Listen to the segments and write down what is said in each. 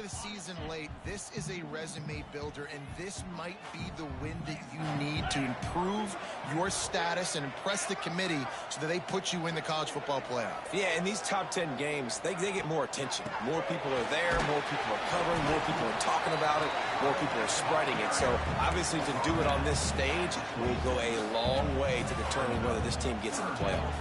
the season late, this is a resume builder, and this might be the win that you need to improve your status and impress the committee so that they put you in the college football playoff. Yeah, in these top 10 games, they get more attention. More people are there, more people are covering, more people are talking about it, more people are spreading it. So, obviously, to do it on this stage will go a long way to determine whether this team gets in the playoff.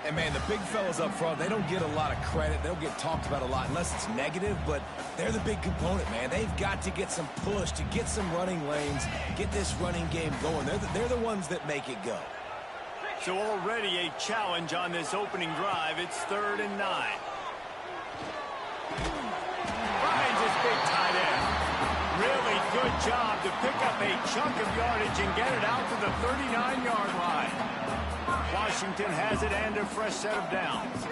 And, man, the big fellas up front, they don't get a lot of credit. They don't get talked about a lot unless it's negative, but they're the big component, man. They've got to get some push, to get some running lanes, get this running game going. They're the ones that make it go. So already a challenge on this opening drive. It's 3rd and 9. Finds his big tight end. Really good job to pick up a chunk of yardage and get it out to the 39-yard line. Washington has it and a fresh set of downs.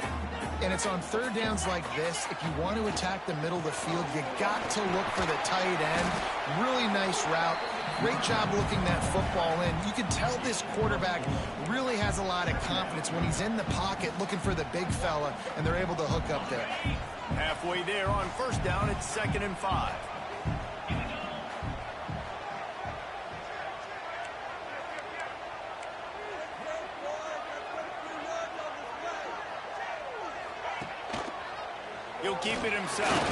And it's on 3rd downs like this. If you want to attack the middle of the field, you got to look for the tight end. Really nice route. Great job looking that football in. You can tell this quarterback really has a lot of confidence when he's in the pocket looking for the big fella, and they're able to hook up there. Halfway there on 1st down, it's 2nd and 5. He'll keep it himself.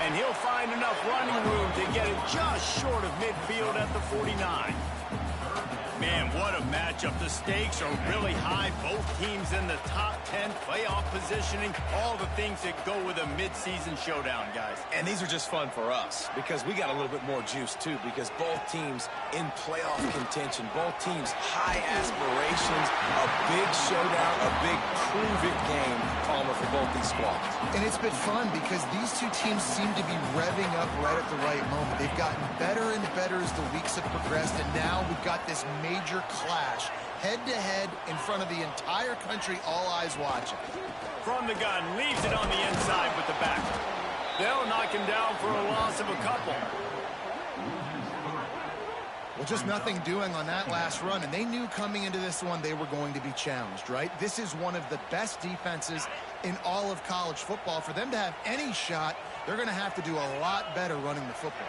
And he'll find enough running room to get it just short of midfield at the 49. Man, what a matchup. The stakes are really high. Both teams in the top 10, playoff positioning, all the things that go with a midseason showdown, guys. And these are just fun for us because we got a little bit more juice, too, because both teams in playoff contention, both teams high aspirations, a big showdown, a big prove-it game, Palmer, for both these squads. And it's been fun because these two teams seem to be revving up right at the right moment. They've gotten better and better as the weeks have progressed, and now we've got this major clash head-to-head in front of the entire country, all eyes watching. From the gun, leaves it on the inside with the back. They'll knock him down for a loss of a couple. Well, just nothing doing on that last run, and they knew coming into this one they were going to be challenged, right? This is one of the best defenses in all of college football. For them to have any shot, they're going to have to do a lot better running the football.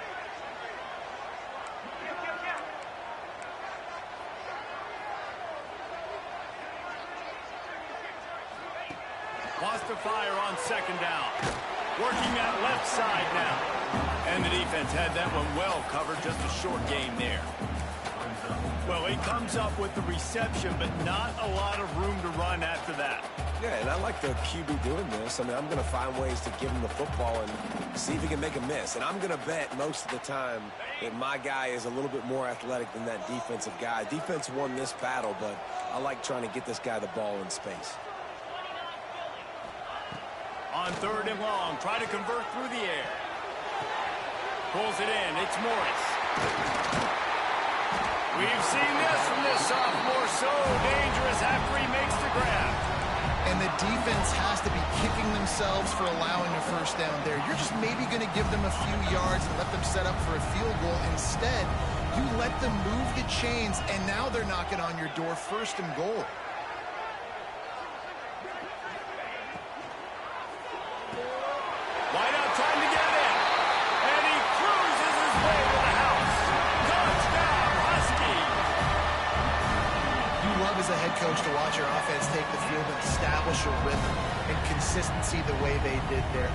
Wants to fire on 2nd down. Working that left side now. And the defense had that one well covered, just a short game there. Well, he comes up with the reception, but not a lot of room to run after that. Yeah, and I like the QB doing this. I mean, I'm going to find ways to give him the football and see if he can make a miss. And I'm going to bet most of the time that my guy is a little bit more athletic than that defensive guy. Defense won this battle, but I like trying to get this guy the ball in space. On 3rd and long, try to convert through the air. Pulls it in. It's Morris. We've seen this from this sophomore. So dangerous after he makes the grab. And the defense has to be kicking themselves for allowing a 1st down there. You're just maybe going to give them a few yards and let them set up for a field goal. Instead, you let them move the chains, and now they're knocking on your door 1st and goal. Wide out, trying to get in. And he cruises his way to the house. Touchdown, Husky. You love as a head coach to watch your offense take the field and establish a rhythm and consistency the way they did there.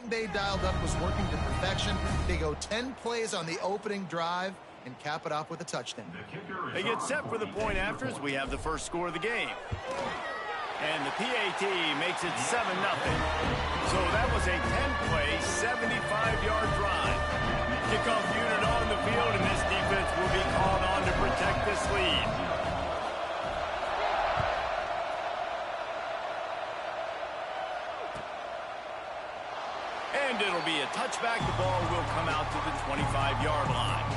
everything they dialed up was working to perfection. They go 10 plays on the opening drive and cap it off with a touchdown. They get set for the point afters. We have the first score of the game. And the PAT makes it 7-0. So that was a 10-play, 75-yard drive. Kickoff unit on the field, and this defense will be called on to protect this lead. And it'll be a touchback. The ball will come out to the 25-yard line.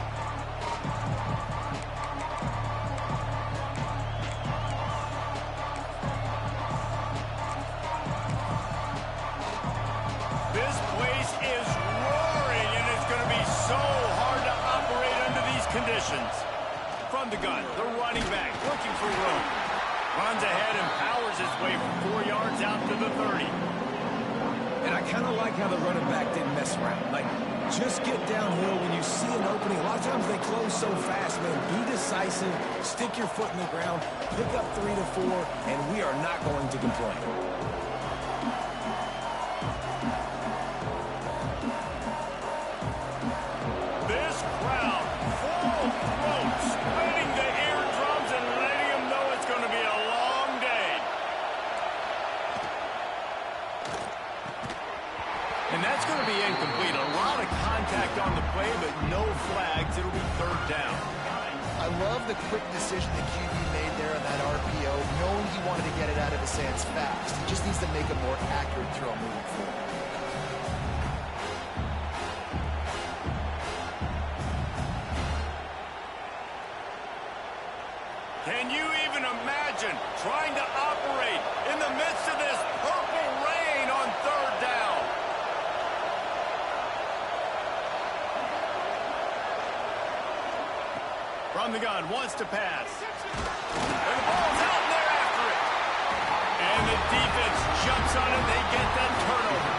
This place is roaring, and it's going to be so hard to operate under these conditions. From the gun, the running back looking for room. Runs ahead and powers his way from 4 yards out to the 30. And I kind of like how the running back didn't mess around. Like, just get downhill when you see an opening. A lot of times they close so fast, man. Be decisive, stick your foot in the ground, pick up 3 to 4, and we are not going to complain. This crowd, full throat, spreading the eardrums and letting them know it's going to be a long day. And that's going to be incomplete. A lot of contact on the play, but no flags. It'll be third down. I love the quick decision that QB made there on that RPO, knowing he wanted to get it out of his hands fast. He just needs to make a more accurate throw moving forward. Can you even imagine trying to operate in the midst of this purple rain on third down? From the gun, wants to pass. And the ball's out, and they're after it. And the defense jumps on it. They get that turnover.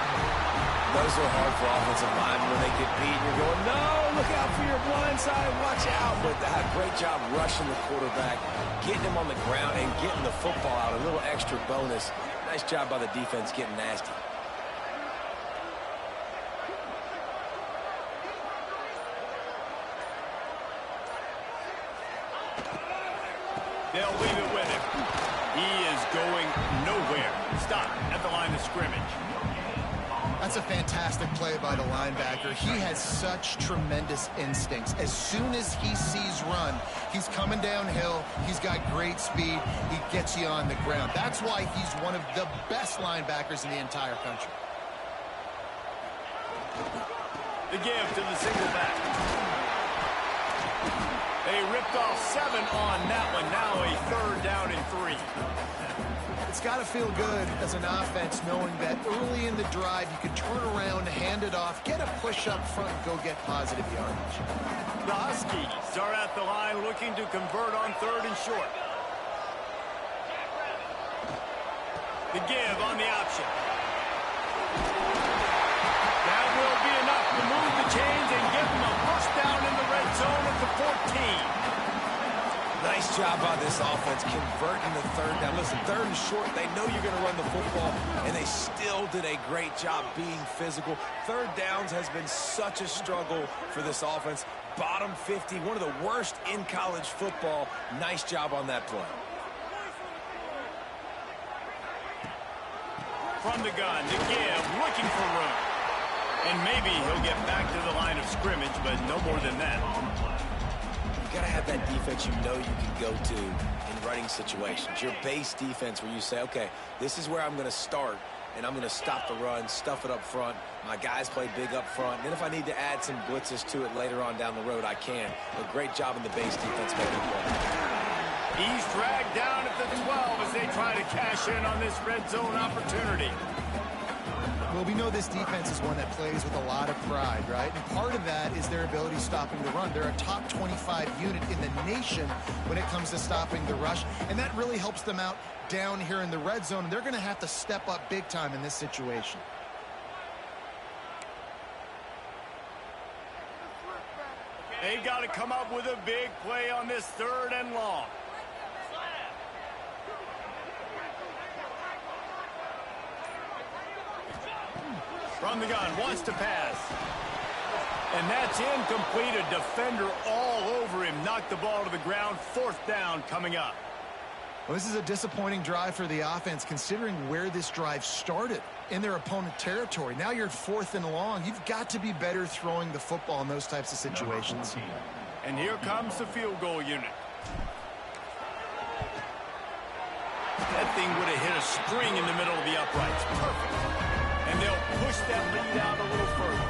Those are hard for offensive linemen when they get beat. You're going, no, look out for your blind side, watch out. But they had a great job rushing the quarterback, getting him on the ground, and getting the football out. A little extra bonus. Nice job by the defense getting nasty. They'll leave it with him. He is going nowhere. Stop at the line of scrimmage. That's a fantastic play by the linebacker. He has such tremendous instincts. As soon as he sees run, he's coming downhill. He's got great speed. He gets you on the ground. That's why he's one of the best linebackers in the entire country. The give to the single back. They ripped off 7 on that one. Now a third down and 3. It's got to feel good as an offense knowing that early in the drive you can turn around, hand it off, get a push up front, and go get positive yardage. The Huskies are at the line looking to convert on third and short. The give on the option. That will be enough to move the chains and give them a first down in the red zone at the 14. Nice job by this offense converting the third down. Listen, third and short, they know you're going to run the football, and they still did a great job being physical. Third downs has been such a struggle for this offense. Bottom 50, one of the worst in college football. Nice job on that play. From the gun, the give, looking for room. And maybe he'll get back to the line of scrimmage, but no more than that. You got to have that defense you know you can go to in running situations. Your base defense where you say, okay, this is where I'm going to start, and I'm going to stop the run, stuff it up front. My guys play big up front. And then if I need to add some blitzes to it later on down the road, I can. A great job in the base defense making play. He's dragged down at the 12 as they try to cash in on this red zone opportunity. Well, we know this defense is one that plays with a lot of pride, right? And part of that is their ability stopping the run. They're a top 25 unit in the nation when it comes to stopping the rush, and that really helps them out down here in the red zone, and they're going to have to step up big time in this situation. They've got to come up with a big play on this third and long. From the gun, wants to pass. And that's incomplete. A defender all over him. Knocked the ball to the ground. 4th down coming up. Well, this is a disappointing drive for the offense, considering where this drive started in their opponent territory. Now you're at 4th and long. You've got to be better throwing the football in those types of situations. And here comes the field goal unit. That thing would have hit a string in the middle of the uprights. Perfect. And they'll push that lead out a little further.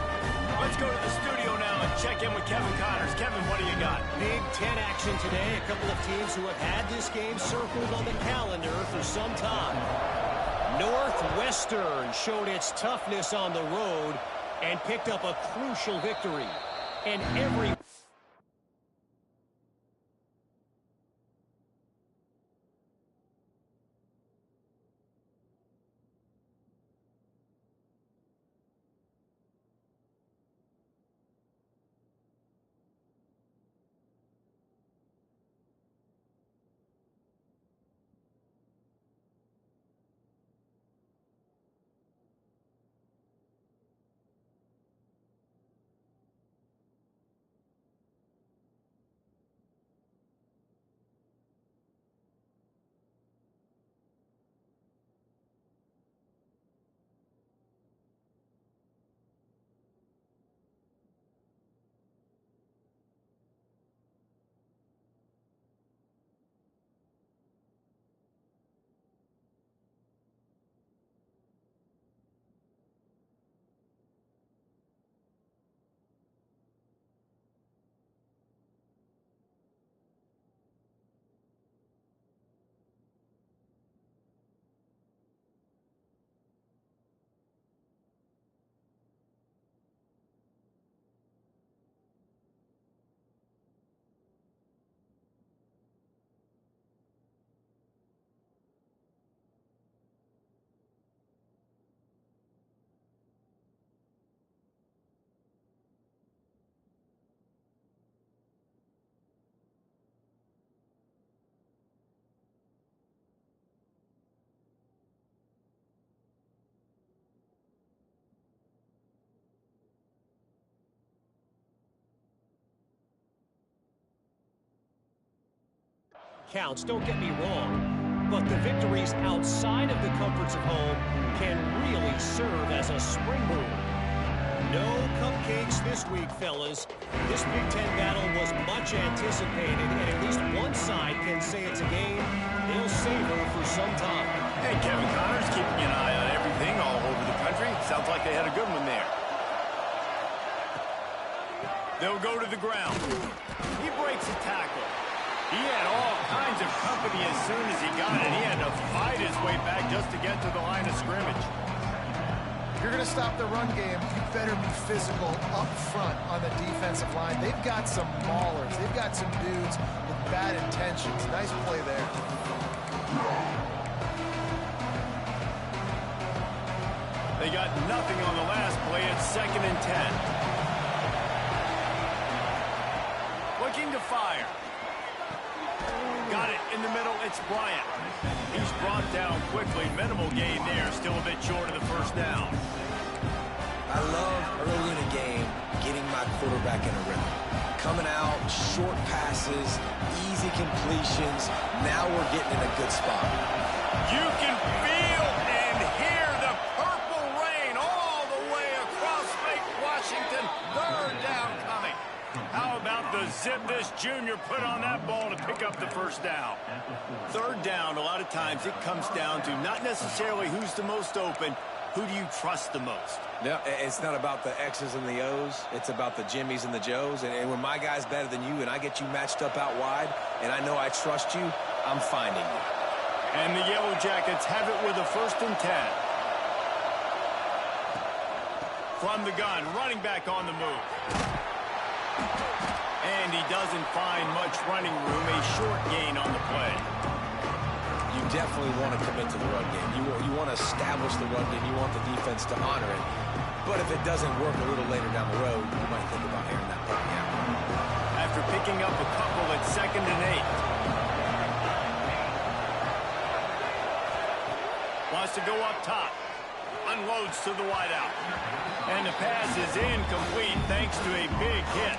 Let's go to the studio now and check in with Kevin Connors. Kevin, what do you got? Big Ten action today. A couple of teams who have had this game circled on the calendar for some time. Northwestern showed its toughness on the road and picked up a crucial victory. And every counts, don't get me wrong, but the victories outside of the comforts of home can really serve as a springboard. No cupcakes this week, fellas. This Big Ten battle was much anticipated, and at least one side can say it's a game they'll savor for some time. Hey, Kevin Connors keeping an eye on everything all over the country. Sounds like they had a good one there. They'll go to the ground. He breaks a tackle. He had all kinds of company as soon as he got it. He had to fight his way back just to get to the line of scrimmage. If you're going to stop the run game, you better be physical up front on the defensive line. They've got some maulers. They've got some dudes with bad intentions. Nice play there. They got nothing on the last play. It's 2nd and 10. Looking to fire. Got it in the middle. It's Bryant. He's brought down quickly. Minimal gain there. Still a bit short of the 1st down. I love early in a game getting my quarterback in a rhythm. Coming out, short passes, easy completions. Now we're getting in a good spot. You can feel and hear the purple rain all the way across Lake Washington. 3rd down coming. How about the zip this junior put on that ball to pick up the 1st down? 3rd down, a lot of times it comes down to not necessarily who's the most open, who do you trust the most? No, it's not about the X's and the O's. It's about the Jimmys and the Joes. And when my guy's better than you and I get you matched up out wide and I know I trust you, I'm finding you. And the Yellow Jackets have it with a 1st and 10. From the gun, running back on the move. And he doesn't find much running room, a short gain on the play. You definitely want to commit to the run game. You want to establish the run game. You want the defense to honor it. But if it doesn't work a little later down the road, you might think about airing that puppy out. After picking up a couple at 2nd and 8. Wants to go up top. Unloads to the wideout. And the pass is incomplete thanks to a big hit.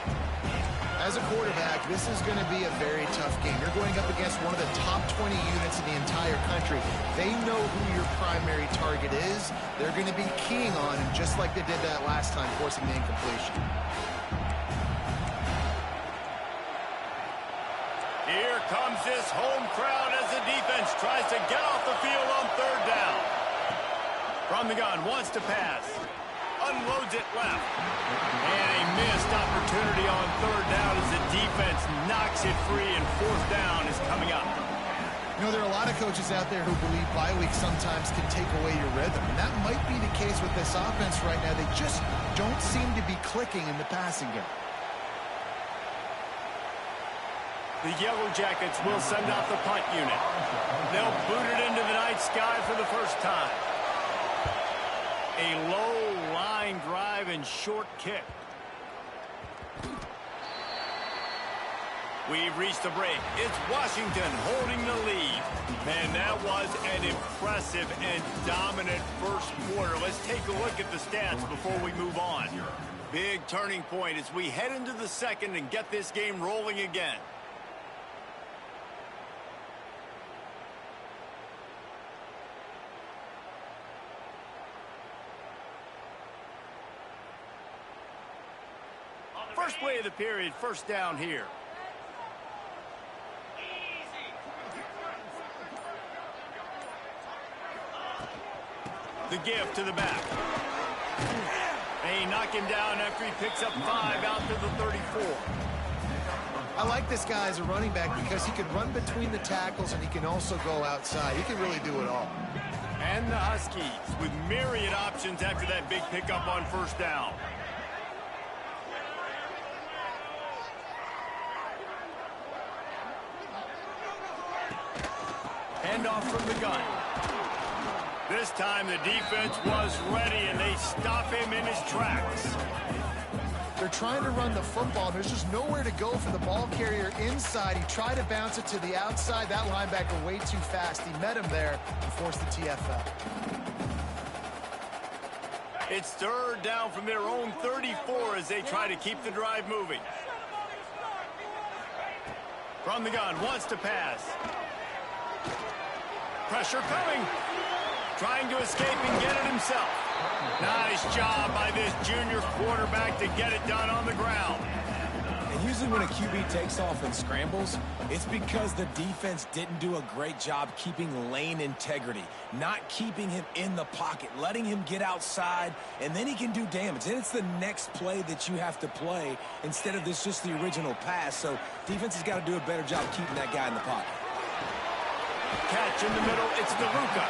As a quarterback, this is going to be a very tough game. You're going up against one of the top 20 units in the entire country. They know who your primary target is. They're going to be keying on him, just like they did that last time, forcing the incompletion. Here comes this home crowd as the defense tries to get off the field on third down. From the gun, wants to pass. Unloads it left. And a missed opportunity on third down as the defense knocks it free, and fourth down is coming up. You know, there are a lot of coaches out there who believe bye weeks sometimes can take away your rhythm, and that might be the case with this offense right now. They just don't seem to be clicking in the passing game. The Yellow Jackets will send out the punt unit. They'll boot it into the night sky for the first time. A low line drive and short kick. We've reached the break. It's Washington holding the lead. Man, that was an impressive and dominant first quarter. Let's take a look at the stats before we move on. Big turning point as we head into the second and get this game rolling again. First play of the period, first down here. The give to the back. They knock him down after he picks up 5 out to the 34. I like this guy as a running back because he can run between the tackles and he can also go outside. He can really do it all. And the Huskies with myriad options after that big pickup on first down. Handoff from the gun. This time the defense was ready, and they stop him in his tracks. They're trying to run the football. There's just nowhere to go for the ball carrier inside. He tried to bounce it to the outside. That linebacker way too fast. He met him there and forced the TFL. It's third down from their own 34 as they try to keep the drive moving. From the gun, wants to pass. Pressure coming. Trying to escape and get it himself. Nice job by this junior quarterback to get it done on the ground. And usually when a QB takes off and scrambles, it's because the defense didn't do a great job keeping lane integrity, not keeping him in the pocket, letting him get outside, and then he can do damage. And it's the next play that you have to play instead of this just the original pass. So defense has got to do a better job keeping that guy in the pocket. Catch in the middle, it's DeLuca.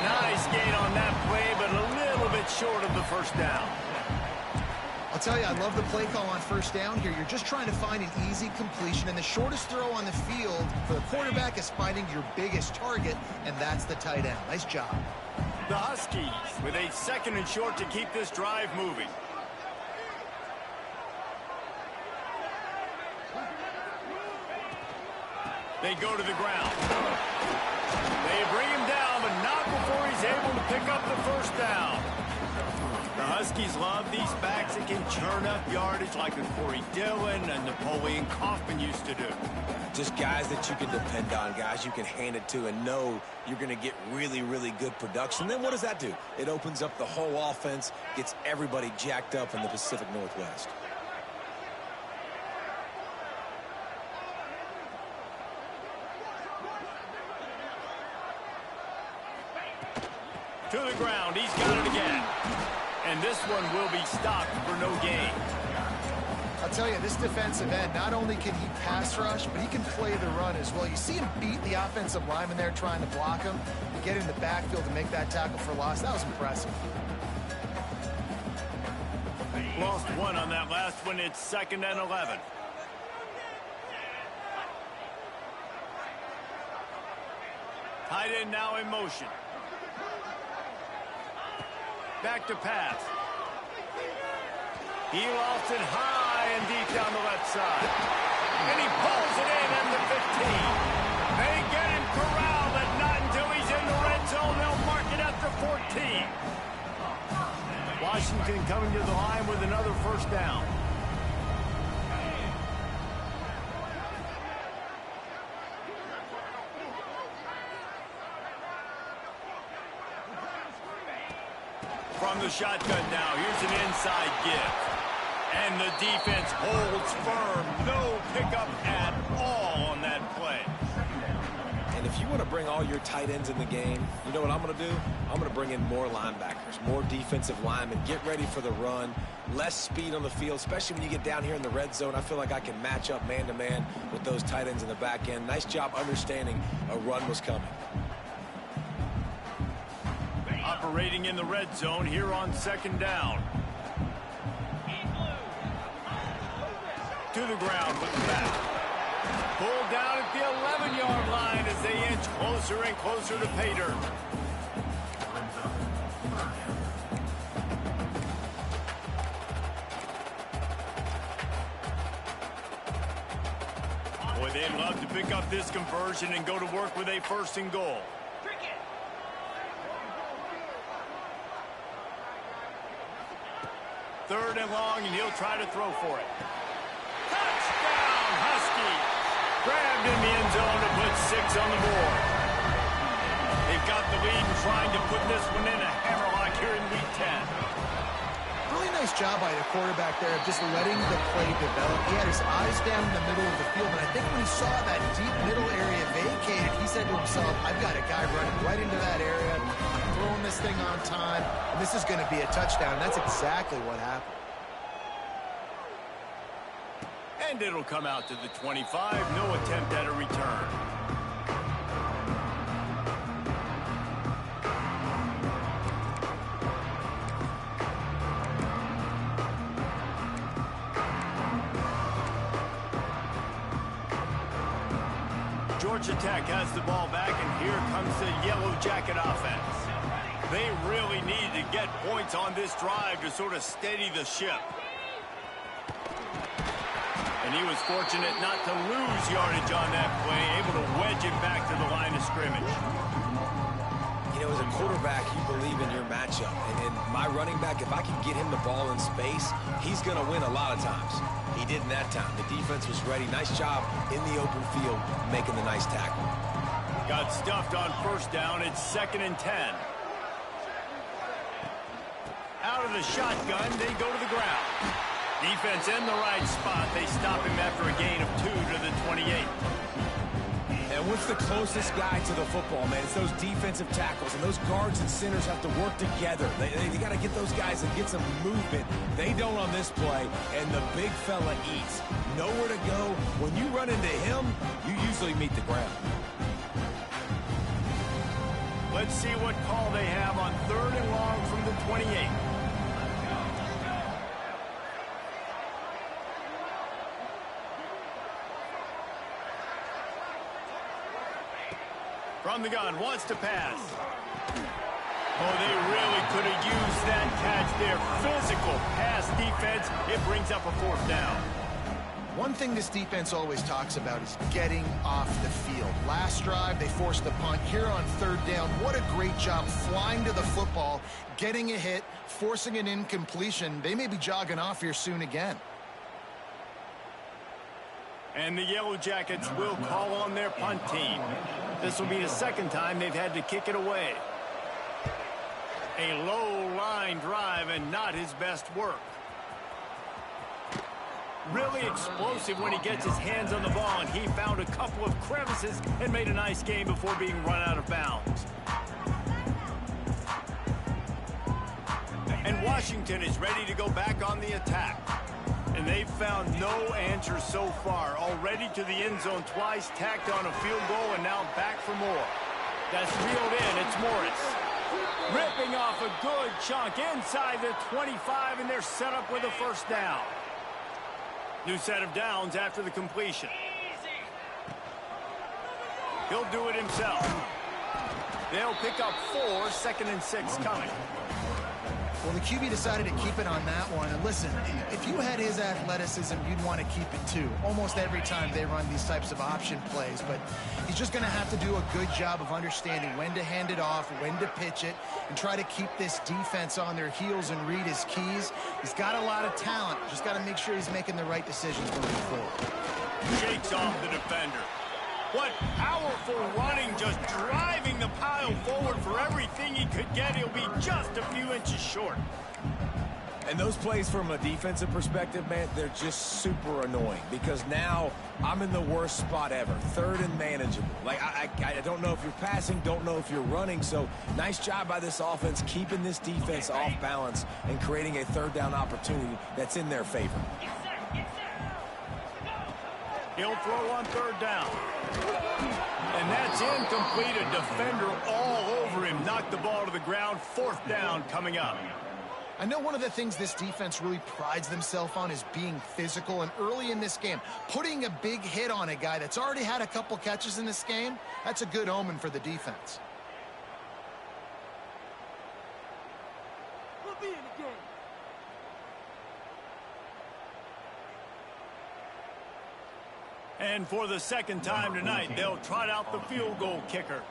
Nice gain on that play, but a little bit short of the first down. I'll tell you, I love the play call on first down here. You're just trying to find an easy completion, and the shortest throw on the field for the quarterback is finding your biggest target, and that's the tight end. Nice job. The Huskies with a second and short to keep this drive moving. They go to the ground. They bring him down, but not before he's able to pick up the first down. The Huskies love these backs that can churn up yardage like a Corey Dillon and Napoleon Kaufman used to do. Just guys that you can depend on, guys you can hand it to and know you're going to get really, really good production. Then what does that do? It opens up the whole offense, gets everybody jacked up in the Pacific Northwest. To the ground, he's got it again. And this one will be stopped for no gain. I'll tell you, this defensive end, not only can he pass rush, but he can play the run as well. You see him beat the offensive lineman there trying to block him, and get in the backfield to make that tackle for loss. That was impressive. Lost one on that last one. It's 2nd and 11. Tight end now in motion. Back to pass. He lofts it high and deep down the left side. And he pulls it in at the 15. They get him corralled, but not until he's in the red zone. They'll mark it at the 14. Washington coming to the line with another first down. From the shotgun now, here's an inside give. And the defense holds firm. No pickup at all on that play. And if you want to bring all your tight ends in the game, you know what I'm going to do? I'm going to bring in more linebackers, more defensive linemen, get ready for the run, less speed on the field, especially when you get down here in the red zone. I feel like I can match up man-to-man with those tight ends in the back end. Nice job understanding a run was coming. Operating in the red zone here on second down. To the ground with the back. Pulled down at the 11-yard line as they inch closer and closer to pay dirt. Boy, they'd love to pick up this conversion and go to work with a first and goal. Third and long, and he'll try to throw for it. Touchdown, Huskies! Grabbed in the end zone to put 6 on the board. They've got the lead and trying to put this one in a hammerlock here in Week 10. Really nice job by the quarterback there of just letting the play develop. He had his eyes down in the middle of the field, and I think when he saw that deep middle area vacated, he said to himself, I've got a guy running right into that area. I'm throwing this thing on time, and this is going to be a touchdown. That's exactly what happened. And it'll come out to the 25. No attempt at a return. Georgia Tech has the ball back, and here comes the Yellow Jacket offense. They really need to get points on this drive to sort of steady the ship. And he was fortunate not to lose yardage on that play, able to wedge it back to the line of scrimmage. You know, as a quarterback, you believe in your matchup. And in my running back, if I can get him the ball in space, he's going to win a lot of times. He didn't that time. The defense was ready. Nice job in the open field making the nice tackle. Got stuffed on first down. It's 2nd and 10. Out of the shotgun, they go to the ground. Defense in the right spot. They stop him after a gain of 2 to the 28. And what's the closest guy to the football, man? It's those defensive tackles, and those guards and centers have to work together. They got to get those guys and get some movement. They don't on this play, and the big fella eats. Nowhere to go. When you run into him, you usually meet the ground. Let's see what call they have on 3rd and long from the 28. From the gun, wants to pass. Oh, they really could have used that catch there. Physical pass defense. It brings up a 4th down. One thing this defense always talks about is getting off the field. Last drive, they forced the punt. Here on 3rd down, what a great job flying to the football, getting a hit, forcing an incompletion. They may be jogging off here soon again. And the Yellow Jackets will call on their punt team. This will be the 2nd time they've had to kick it away. A low line drive and not his best work. Really explosive when he gets his hands on the ball, and he found a couple of crevices and made a nice game before being run out of bounds. And Washington is ready to go back on the attack. And they've found no answer so far. Already to the end zone twice, tacked on a field goal, and now back for more. That's reeled in. It's Morris. Ripping off a good chunk inside the 25, and they're set up with a 1st down. New set of downs after the completion. He'll do it himself. They'll pick up 4, 2nd and 6 coming. Well, the QB decided to keep it on that one. And listen, if you had his athleticism, you'd want to keep it too. Almost every time they run these types of option plays. But he's just going to have to do a good job of understanding when to hand it off, when to pitch it, and try to keep this defense on their heels and read his keys. He's got a lot of talent. Just got to make sure he's making the right decisions moving forward. Shakes off the defender. What powerful running, just driving the pile forward for everything he could get. He'll be just a few inches short. And those plays from a defensive perspective, man, they're just super annoying because now I'm in the worst spot ever. Third and manageable. Like, I don't know if you're passing, don't know if you're running. So nice job by this offense keeping this defense off balance and creating a third down opportunity that's in their favor. He'll throw on third down. And that's incomplete. A defender all over him. Knocked the ball to the ground. Fourth down coming up. I know one of the things this defense really prides themselves on is being physical. And early in this game, putting a big hit on a guy that's already had a couple catches in this game, that's a good omen for the defense. We'll be in the game. And for the second time tonight, they'll trot out the field goal kicker.